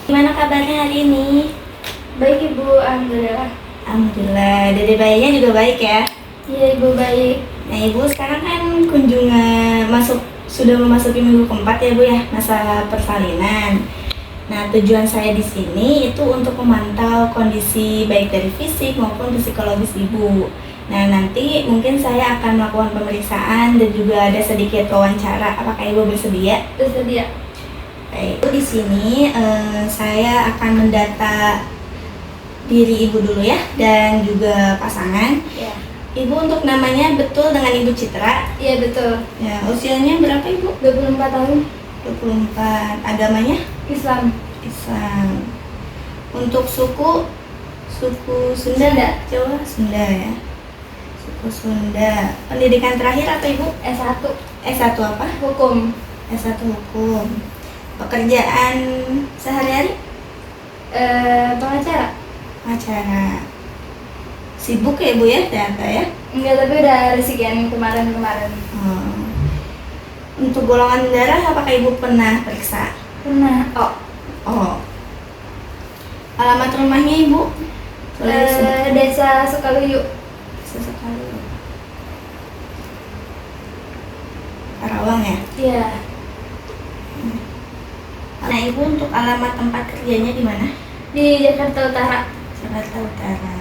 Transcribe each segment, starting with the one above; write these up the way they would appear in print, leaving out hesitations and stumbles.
Gimana kabarnya hari ini? Baik Ibu, Alhamdulillah. Alhamdulillah, dede bayinya juga baik ya. Iya Ibu, baik. Nah Ibu sekarang kan sudah memasuki minggu keempat ya Bu ya, masa persalinan. Nah tujuan saya di sini itu untuk memantau kondisi baik dari fisik maupun psikologis Ibu. Nah nanti mungkin saya akan melakukan pemeriksaan dan juga ada sedikit wawancara. Apakah Ibu bersedia? Bersedia. Baik, di sini saya akan mendata diri Ibu dulu ya, dan juga pasangan. Ya. Ibu untuk namanya betul dengan Ibu Citra? Iya betul. Ya, usianya berapa Ibu? 24 tahun. 24. Agamanya? Islam. Islam. Untuk suku Sunda? Jawa? Sunda ya. Suku Sunda. Pendidikan terakhir apa Ibu? S1. S1 apa? Hukum. S1 Hukum. Pekerjaan sehari-hari? Pengacara. Acara. Sibuk ya Bu ya, ternyata ya? Enggak, tapi udah resikian kemarin-kemarin. Untuk golongan darah apakah Ibu pernah periksa? Pernah. Oh. Alamat rumahnya Ibu? Desa Sukaluyu. Sesekali. Karawang ya? Iya. Nah Ibu untuk alamat tempat kerjanya di mana? Di Jakarta Utara. Jakarta Utara.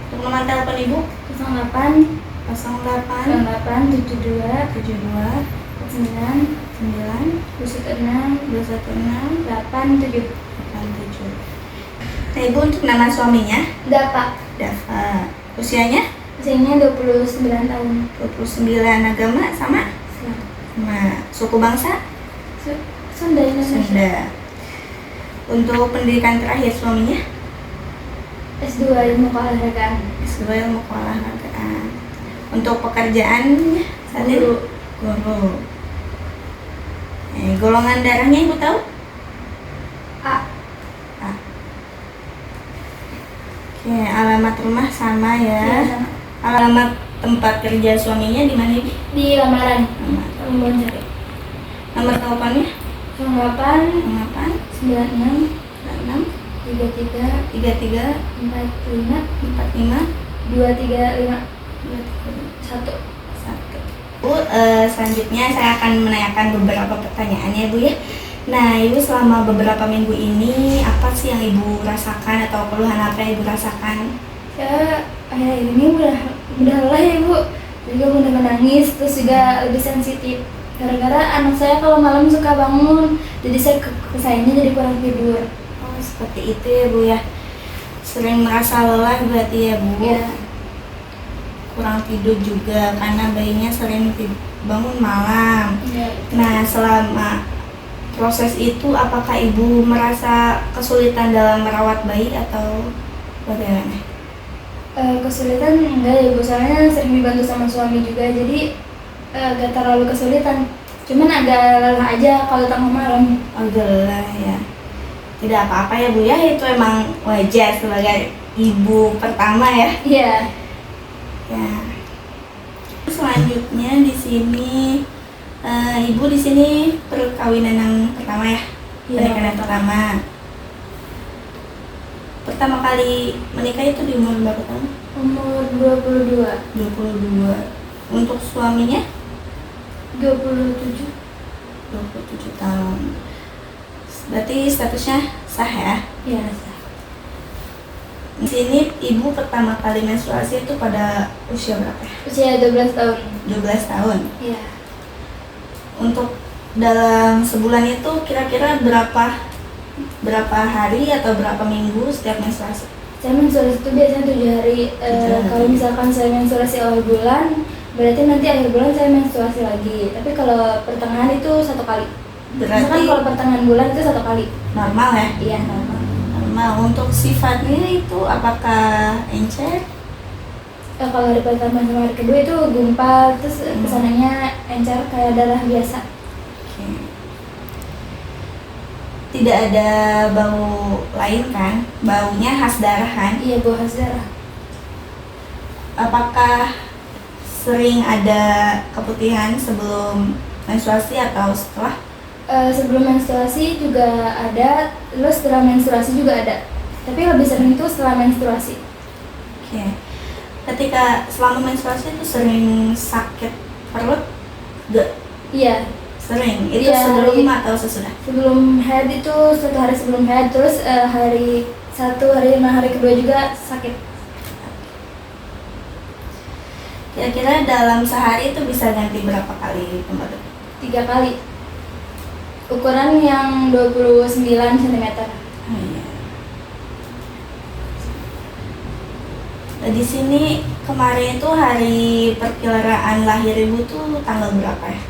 Untuk nomor telepon Ibu? 08 08 72 72 9 9 26 216 87. 87. Nah Ibu untuk nama suaminya? Dapa. Dava. Usianya? Usianya 29 tahun. 29. Agama sama? Islam. Sama. Suku bangsa? Sunda, Indonesia. Sunda. Untuk pendidikan terakhir suaminya? S2 ilmu keolahragaan. S2 ilmu keolahragaan. Untuk pekerjaannya saat ini? Guru. Golongan darahnya Ibu tahu? A. Oke, alamat rumah sama ya. Iya, sama. Alamat tempat kerja suaminya di mana Ibu? Di lamaran. Nomor cari. Nomor teleponnya? 08 96 96 33 33 45 45 235 1. Bu, selanjutnya saya akan menanyakan beberapa pertanyaannya Bu ya. Nah Ibu selama beberapa minggu ini apa sih yang Ibu rasakan atau keluhan apa yang Ibu rasakan? Ya, akhir ini udah lelah ya Bu. Juga udah menangis, terus juga lebih sensitif. Gara-gara anak saya kalau malam suka bangun, jadi saya kesayangnya jadi kurang tidur. Oh seperti itu ya Bu ya. Sering merasa lelah berarti ya Bu? Ya. Kurang tidur juga karena bayinya sering bangun malam. Ya. Nah selama proses itu apakah Ibu merasa kesulitan dalam merawat bayi atau bagaimana? Kesulitan enggak ya Bu, soalnya sering dibantu sama suami juga, jadi gak terlalu kesulitan. Cuman agak lelah aja kalau tengah malam. Agak lelah ya. Tidak apa-apa ya Bu ya, itu emang wajar sebagai ibu pertama ya. Iya. Ya. Selanjutnya di sini Ibu di sini perkawinan yang pertama ya. Iya. Pernikahan yang pertama. Pertama kali menikah itu di umur berapa tahun? Umur 22. 22. Untuk suaminya? 27. 27 tahun. Berarti statusnya sah ya? Iya. Di sini Ibu pertama kali menstruasi itu pada usia berapa ya? Usia 12 tahun. 12 tahun. Iya. Untuk dalam sebulan itu kira-kira berapa hari atau berapa minggu setiap menstruasi? Saya menstruasi itu biasanya 7 hari. Kalau misalkan saya menstruasi awal bulan, berarti nanti akhir bulan saya menstruasi lagi. Tapi kalau pertengahan itu 1 kali. Berarti Misalkan kalau pertengahan bulan itu 1 kali. normal ya? Iya, normal. Normal. Untuk sifatnya itu apakah encer? Kalau hari pertama sama hari kedua itu gumpal, terus kesananya encer kayak darah biasa. Oke. Tidak ada bau lain kan? Baunya khas darah kan? Iya, bau khas darah. Apakah sering ada keputihan sebelum menstruasi atau setelah? Sebelum menstruasi juga ada, terus setelah menstruasi juga ada. Tapi lebih sering itu setelah menstruasi. Oke. Ketika selama menstruasi itu sering sakit perut? Gak? Iya, Sering? Itu Iya, sebelum hari- atau sesudah? sebelum head itu 1 hari sebelum head, terus hari 1, hari 5, hari kedua juga sakit. Kira-kira dalam sehari itu bisa ganti berapa kali pembalut? 3 kali. Ukuran yang 29 cm. Oh, iya. Nah, di sini kemarin itu hari perkiraan lahir ibu tuh tanggal berapa ya?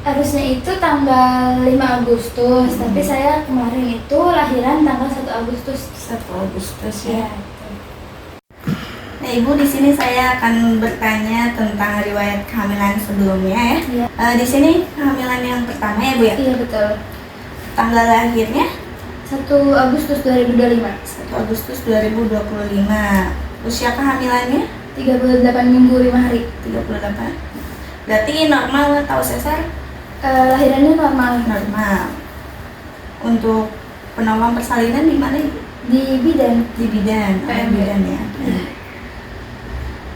Harusnya itu tanggal 5 Agustus, tapi saya kemarin itu lahiran tanggal 1 Agustus. 1 Agustus Iya. ya. Nah, ibu di sini saya akan bertanya tentang riwayat kehamilan sebelumnya ya. Iya. Di sini kehamilan yang pertama ya bu ya. Iya betul. Tanggal lahirnya 1 Agustus 2025. 1 Agustus 2025. Usia kehamilannya 38 minggu 5 hari. 38. Berarti normal atau sesar? Lahirannya normal. Normal. Untuk penolong persalinan di mana ibu? Di bidan. Di bidan. Oh, PMB. bidan ya. Iya.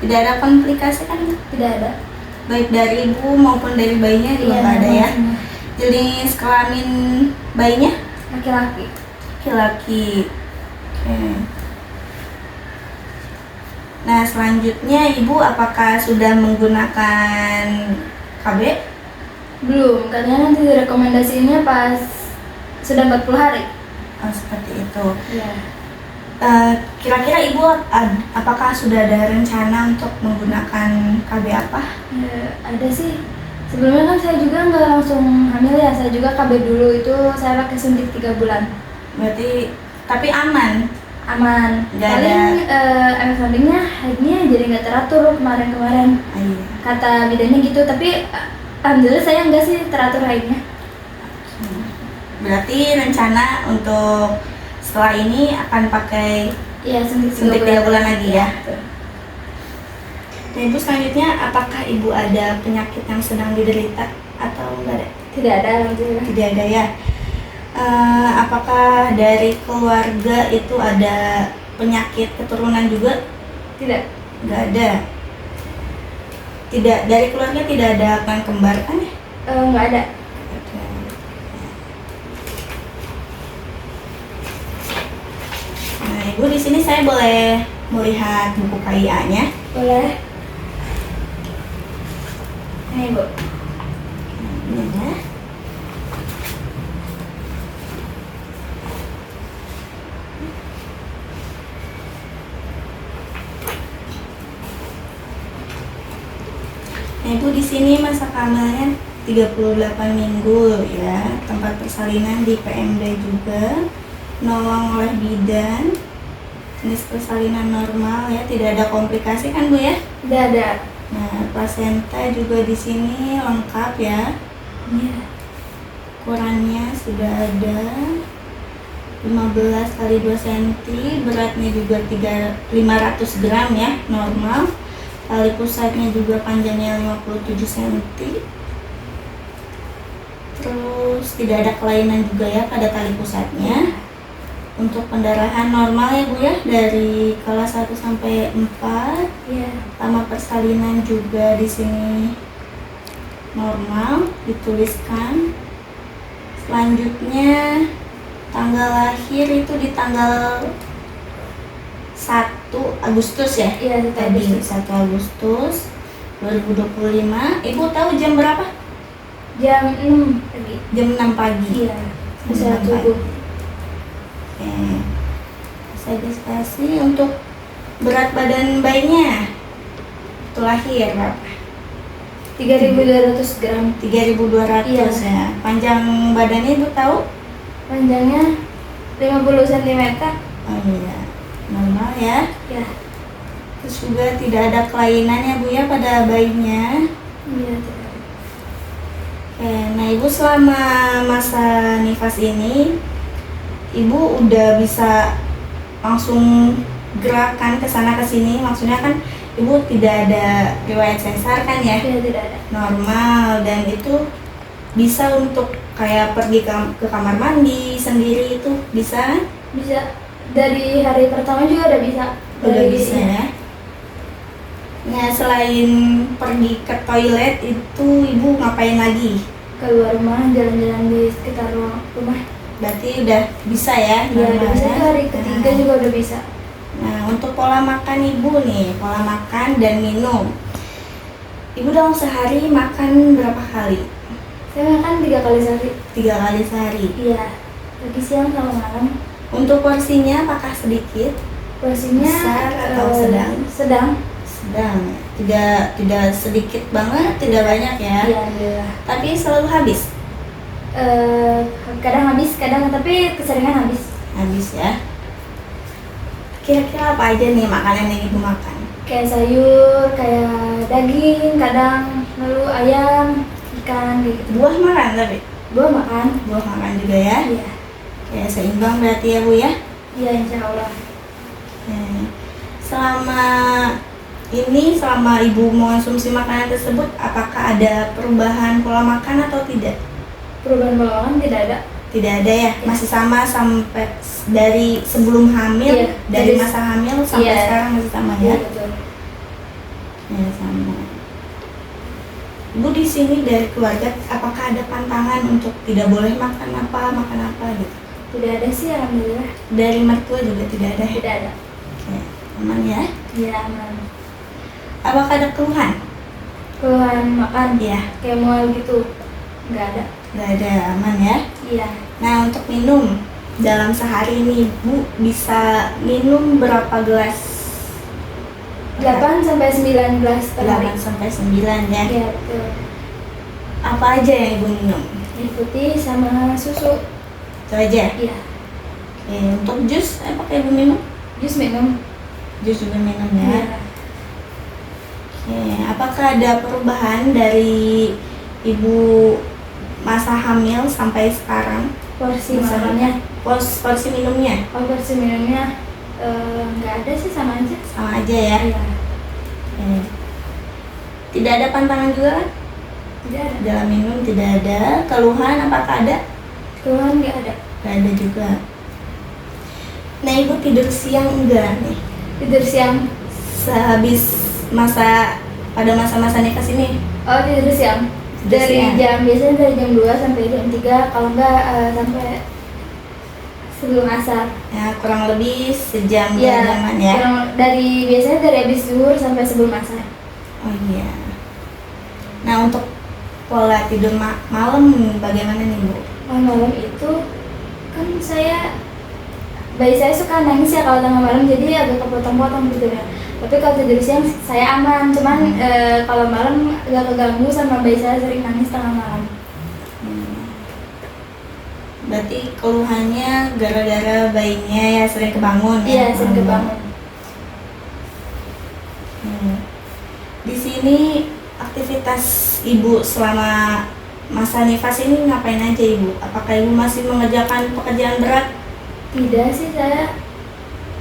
Tidak ada komplikasi kan? Tidak ada. Baik dari ibu maupun dari bayinya juga nggak ada ya. normal semua. Jenis kelamin bayinya Laki-laki. laki-laki. Oke. Nah, selanjutnya ibu apakah sudah menggunakan KB? Belum, katanya nanti direkomendasinya pas sudah 40 hari. Oh, seperti itu. Iya. Kira-kira ibu apakah sudah ada rencana untuk menggunakan KB apa? Ya, ada sih. Sebelumnya kan saya juga nggak langsung hamil ya, saya juga KB dulu itu saya pakai suntik 3 bulan. Berarti tapi aman. Aman. Nggak Paling efek sampingnya haidnya jadi nggak teratur kemarin-kemarin. Ah, iya. Kata bidannya gitu, tapi alhamdulillah saya nggak sih teratur haidnya. Berarti rencana untuk setelah ini akan pakai Iya, suntik suntik 3 bulan lagi ya. Betul. Nah, ibu selanjutnya apakah ibu ada penyakit yang sedang diderita atau enggak ada? Tidak ada alhamdulillah. Tidak ada ya. Apakah dari keluarga itu ada penyakit keturunan juga? Tidak. Enggak ada. Tidak, dari keluarga tidak ada klan kembar kan ya? Nggak ada. Oke. Nah, ibu di sini saya boleh melihat buku KIA-nya. Boleh. Nah, ibu. Ini ya. Nah, ibu di sini masa kehamilannya 38 minggu ya. Tempat persalinan di PMD juga. Nolong oleh bidan. Jenis persalinan normal ya, tidak ada komplikasi kan Bu ya? Tidak ada. Nah, plasenta juga di sini lengkap ya. Iya. Ukurannya sudah ada 15 kali 2 cm, beratnya juga 500 gram ya, normal. Tali pusatnya juga panjangnya 57 cm. Terus tidak ada kelainan juga ya pada tali pusatnya. Untuk pendarahan normal ya Bu ya, dari kelas 1 sampai 4. Iya. Lama persalinan juga di sini normal, dituliskan. Selanjutnya tanggal lahir itu di tanggal 1 Agustus ya? Iya, Tadi 1 Agustus 2025. Ibu tahu jam berapa? Jam 6 pagi. Jam 6 pagi. Iya. Bisa Jam 6 subuh. pagi. Oke. Saya diskresi untuk berat badan bayinya. Itu lahir berapa? 3.200 gram. 3.200 Iya. ya. Panjang badannya Ibu tahu? Panjangnya 50 cm. Oh iya, normal ya. Ya. Terus juga tidak ada kelainan ya Bu ya pada bayinya. Iya, tidak. Oke, nah Ibu selama masa nifas ini Ibu udah bisa langsung gerakan ke sana ke sini, maksudnya kan Ibu tidak ada riwayat sesar kan ya? Iya, tidak ada. Normal, dan itu bisa untuk kayak pergi ke kamar mandi sendiri itu bisa? Bisa dari hari pertama juga udah bisa. Udah bisa ya. Nah, selain pergi ke toilet itu ibu ngapain lagi? Keluar rumah, jalan-jalan di sekitar rumah. Berarti udah bisa ya? Iya, udah bisa ya? tuh, hari ketiga Nah, juga udah bisa. nah, untuk pola makan ibu nih, pola makan dan minum. Ibu dalam sehari makan berapa kali? Saya makan 3 kali sehari. 3 kali sehari. Iya, pagi, siang, sama malam. Untuk porsinya apakah sedikit? Porsinya Besar atau sedang? Sedang. Sedang. Tidak sedikit banget, tidak banyak ya. Iya, alhamdulillah. Tapi selalu habis. Kadang habis, kadang, tapi keseringan habis. Habis ya. Kira-kira apa aja nih makanan yang ibu makan? Kayak sayur, kayak daging, kadang lalu ayam, ikan gitu. Buah makan tapi? Buah makan. Buah makan juga ya. Iya. Ya, seimbang berarti ya Bu ya. Iya, insya Allah. Selama ibu mengonsumsi makanan tersebut, apakah ada perubahan pola makan atau tidak? Perubahan pola makan tidak ada. Tidak ada ya, masih sama sampai dari sebelum hamil, Iya, dari dari- masa hamil sampai iya. sekarang masih sama Iya, ya? betul. Ya, sama. Ibu di sini dari keluarga, apakah ada pantangan untuk tidak boleh makan apa gitu? Tidak ada sih, alhamdulillah. Dari mertua juga tidak ada ya? Tidak ada. Oke, aman ya? Iya, aman. Apakah ada keluhan? Keluhan makan, Iya, kayak mual gitu, nggak ada. nggak ada, aman ya? Iya. Nah, untuk minum, dalam sehari ini Ibu bisa minum berapa gelas? 8 sampai 9 gelas per hari. 8 sampai 9 ya? Iya, betul. Apa aja yang Ibu minum? Air putih sama susu. Itu aja? Iya. Oke, untuk jus, apakah Ibu minum? Jus minum. Jus juga minum ya? Iya. Oke, apakah ada perubahan dari Ibu masa hamil sampai sekarang? Porsi Masa makannya, porsi minumnya? porsi minumnya nggak ada sih, sama aja. Sama aja ya? Iya. Oke. Tidak ada pantangan juga kan? Tidak ada. Dalam minum tidak ada. Keluhan apakah ada? Keluhan nggak ada. Gak ada juga. Nah, Ibu tidur siang enggak nih? Tidur siang. Pada masa-masa nifas ini? Oh, tidur siang. Tidur siang. Biasanya dari jam 2 sampai jam 3, kalau nggak sampai sebelum asar. Ya, kurang lebih sejam Iya, jaman ya? biasanya dari habis zuhur sampai sebelum asar. Oh iya. Nah, untuk pola tidur malam bagaimana nih Bu? Malam itu kan bayi saya suka nangis ya kalau tengah malam, jadi agak kepotong-potong tidurnya. Tapi kalau tidur siang saya aman, cuman kalau malam agak keganggu sama bayi saya sering nangis tengah malam. Berarti keluhannya gara-gara bayinya ya sering kebangun ya? Iya, sering kebangun. Di sini aktivitas Ibu selama masa nifas ini ngapain aja Ibu? Apakah Ibu masih mengerjakan pekerjaan berat? Tidak sih, saya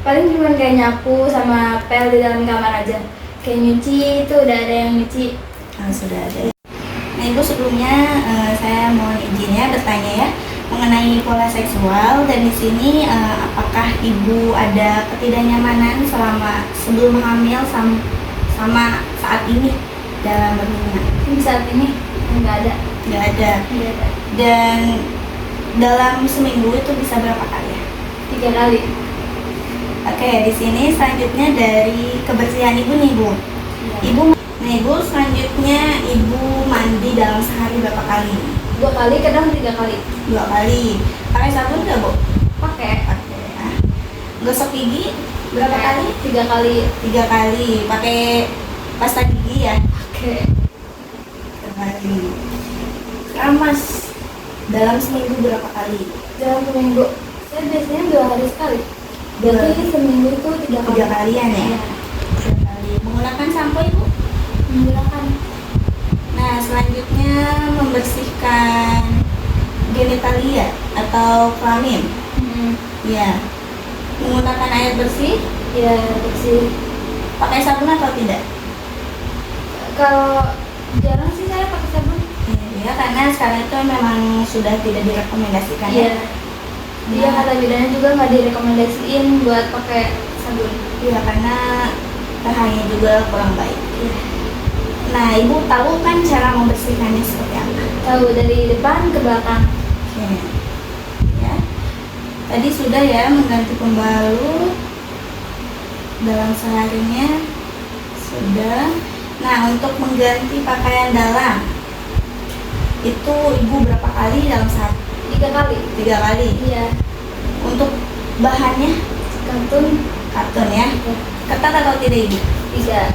paling cuma kayak nyapu sama pel di dalam kamar aja. Kayak nyuci itu udah ada yang nyuci. Sudah ada. Nah Ibu, sebelumnya saya mohon izin ya bertanya ya mengenai pola seksual, dan di sini apakah Ibu ada ketidaknyamanan selama sebelum hamil sama saat ini dalam berhubungan? Saat ini nggak ada. Nggak ada. Nggak ada. Dan dalam seminggu itu bisa berapa kali ya? 3 kali. Oke, di sini selanjutnya dari kebersihan Ibu nih Bu. Iya. Ibu selanjutnya Ibu mandi dalam sehari berapa kali? 2 kali, kadang 3 kali. 2 kali. Pakai sabun nggak Bu? Pakai. Pakai ya. Gosok gigi berapa kali? 3 kali. 3 kali. Pakai pasta gigi ya? Pakai. 3 kali. Keramas dalam seminggu berapa kali? Dalam seminggu saya biasanya 2 hari sekali. Dua Jadi hari. seminggu itu 3 kali. 3 kalian ya? Iya. 3 kali. Menggunakan sampo Ibu? Menggunakan. Nah, selanjutnya membersihkan genitalia atau kelamin. Ya. Menggunakan air bersih, Ya, bersih. pakai sabun atau tidak? Kalau jarang sih saya pakai sabun. Iya, Ya, karena sekarang itu memang sudah tidak direkomendasikan Iya. ya. Iya, kata bidannya juga nggak direkomendasiin buat pakai sabun. Iya, karena bahannya juga kurang baik. Iya. Nah, ibu tahu kan cara membersihkannya seperti apa? Tahu dari depan ke belakang. Oke. Ya. Tadi sudah ya mengganti pembalut dalam seharinya sudah. Nah, untuk mengganti pakaian dalam itu ibu berapa kali dalam sehari? 3 kali. 3 kali. Iya. Untuk bahannya Kantung. karton ya. Iya. Ketat atau tidak ibu? 3.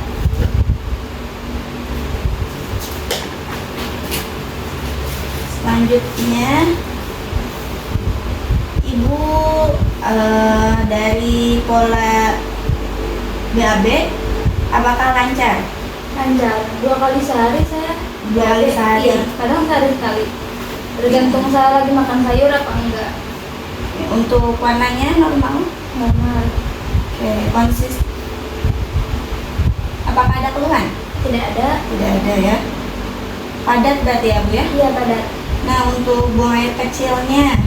Selanjutnya ibu dari pola BAB apakah lancar? Lancar. 2 kali sehari saya. 2 kali sehari. Iya. Kadang sehari sekali. Tergantung saya lagi makan sayur apa enggak. Untuk warnanya normal? Normal. Oke, konsis. Apakah ada keluhan? Tidak ada. Tidak ada ya. Padat berarti ya bu ya? Iya, padat. Nah, untuk buang air kecilnya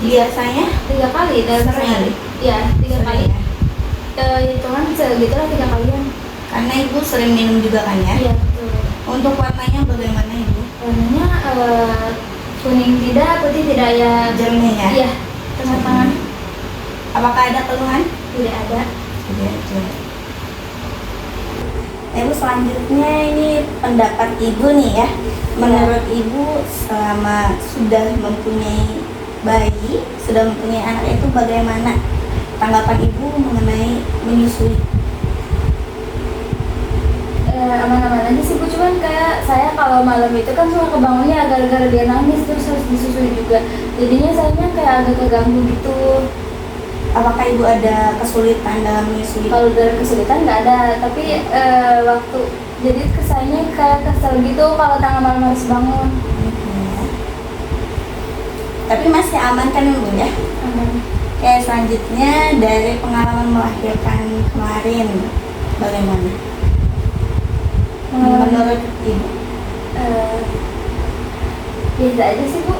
biasanya 3 kali dalam Sering. sehari. Iya, 3 kali. ya? Hitungan segitulah 3 kalian. Karena ibu sering minum juga kan ya? Iya, betul. Untuk warnanya bagaimana ibu? Warnanya kuning tidak, putih tidak ya. Jernih ya? Iya, tengah-tengah. Apakah ada keluhan? Tidak ada. Tidak ada. Ibu selanjutnya ini pendapat ibu nih ya. Menurut ibu selama sudah mempunyai bayi, sudah mempunyai anak itu bagaimana tanggapan ibu mengenai menyusui? Aman-aman aja sih Bu, cuman kayak saya kalau malam itu kan suka kebangunnya gara-gara dia nangis terus harus disusui juga. Jadinya sayanya kayak agak keganggu gitu. Apakah ibu ada kesulitan dalam menyusui? Kalau dari kesulitan nggak ada, tapi waktu jadi kesannya kayak kesel gitu kalau tengah malam harus bangun. Tapi masih aman kan ibu ya? Aman. Oke, selanjutnya dari pengalaman melahirkan kemarin bagaimana? Menurut ibu? Biasa aja sih Bu.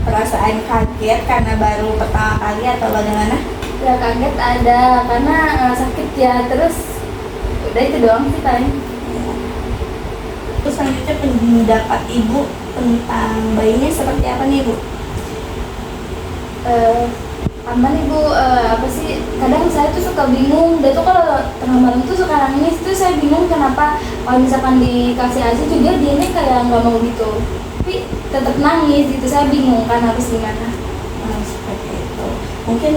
Perasaan kaget karena baru pertama kali atau bagaimana? Ya kaget ada karena sakit ya, terus udah itu doang sih paling. Terus selanjutnya pendapat ibu tentang bayinya seperti apa nih ibu? Aman Ibu, apa sih, kadang saya tuh suka bingung, dia tuh kalau tengah malam tuh suka nangis tuh saya bingung kenapa kalau misalkan dikasih ASI juga dia ini kayak nggak mau gitu, tapi tetap nangis gitu, saya bingung kan harus gimana. Seperti itu. Mungkin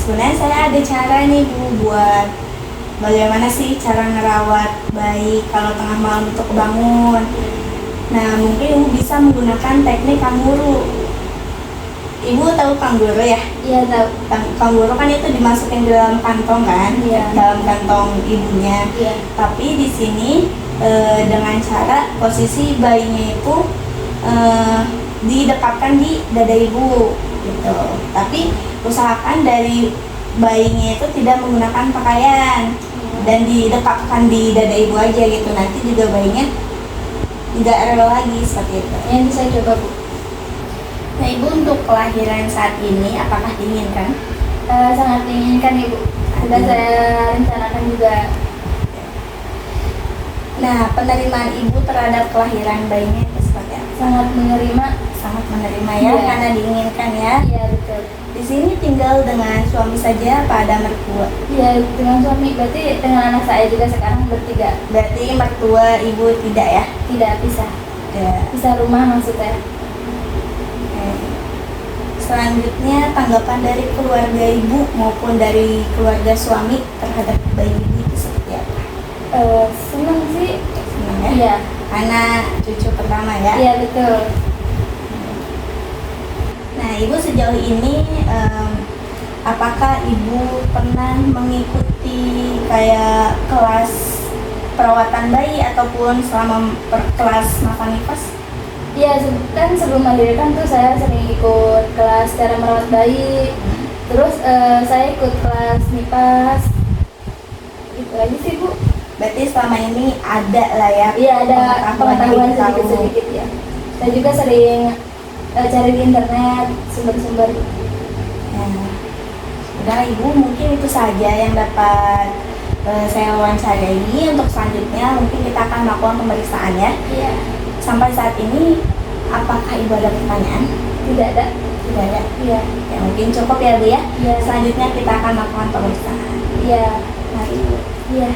sebenarnya saya ada cara nih bu buat bagaimana sih cara ngerawat bayi kalau tengah malam itu kebangun. Nah mungkin ibu bisa menggunakan teknik kanguru. Ibu tahu kanguru ya? Iya tahu. Kanguru kan itu dimasukin ke dalam kantong kan? Iya. Dalam kantong ibunya. Iya. Tapi di sini dengan cara posisi bayinya itu didekapkan di dada ibu gitu. Tapi usahakan dari bayinya itu tidak menggunakan pakaian dan didekapkan di dada ibu aja gitu. Nanti juga bayinya tidak rewel lagi seperti itu. Yang bisa coba Bu. Nah ibu untuk kelahiran saat ini apakah diinginkan? Sangat diinginkan Ibu. Sudah saya rencanakan juga. Nah penerimaan ibu terhadap kelahiran bayinya itu seperti apa? Sangat menerima. Sangat menerima ya, Iya. karena diinginkan ya. Iya betul. Di sini tinggal dengan suami saja apa ada mertua? Iya dengan suami, berarti dengan anak saya juga sekarang bertiga. Berarti mertua ibu tidak ya? Tidak bisa. Tidak. Bisa rumah maksudnya. Selanjutnya tanggapan dari keluarga ibu maupun dari keluarga suami terhadap bayi ibu itu seperti apa? Senang sih. Senang ya? Iya. Karena cucu pertama ya? Iya betul. Nah ibu sejauh ini apakah ibu pernah mengikuti kayak kelas perawatan bayi ataupun selama kelas nafas? Iya, kan sebelum melahirkan tuh saya sering ikut kelas cara merawat bayi. Terus saya ikut kelas nipas. Itu aja sih Bu. Berarti selama ini ada lah ya. Iya, ada pengetahuan yang tahu. sedikit-sedikit ya. Saya juga sering cari di internet sumber-sumber. Nah, udah Ibu, mungkin itu saja yang dapat saya wawancarai. Untuk selanjutnya mungkin kita akan melakukan pemeriksaan ya. Iya. Sampai saat ini apakah Ibu ada pertanyaan? Tidak ada. Tidak ada. Iya. Ya mungkin cukup ya Bu ya. Iya. Selanjutnya kita akan melakukan pemeriksaan. Iya. Mari Bu. Iya.